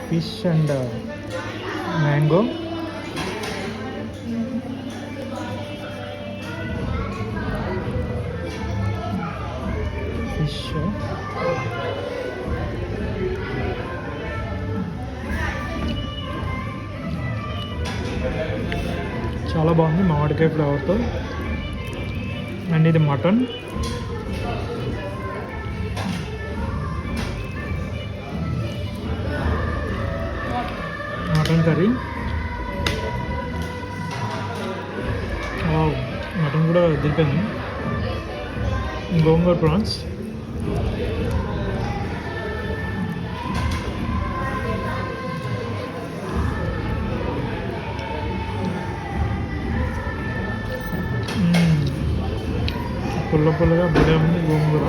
Fish and mango. Fish చాలా బాగుంది మామిడికాయ ఫ్లేవర్తో. అండ్ ఇది మటన్. Mutton curry. మటన్ కూడా దింపాను. గోంగూర ప్రాన్స్. పుల్ల పుల్లగా భలే ఉంది గోంగూర.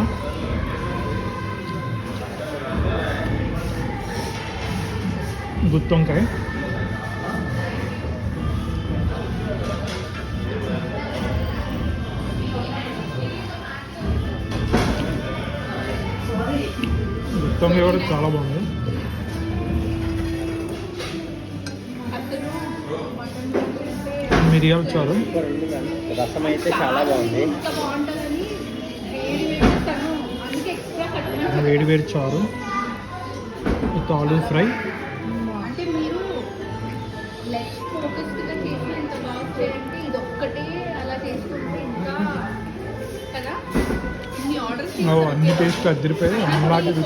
గుత్తొంకాయ. గుత్తొంకాయ కూడా చాలా బాగుంది. మిరియాల చారు. రసం అయితే చాలా బాగుంది. వేడి వేడి చారు విత్ ఆలూ ఫ్రై. అంటే మీరు లెస్ ఫోకస్డ్గా చేసి ఎంత బాగా చేయండి, ఇది ఒక్కటే అలా చేసుకుంటే ఇంకా కదా ఇన్ని ఆర్డర్స్ అన్ని టేస్ట్ అదిరిపోయి అన్నలాంటి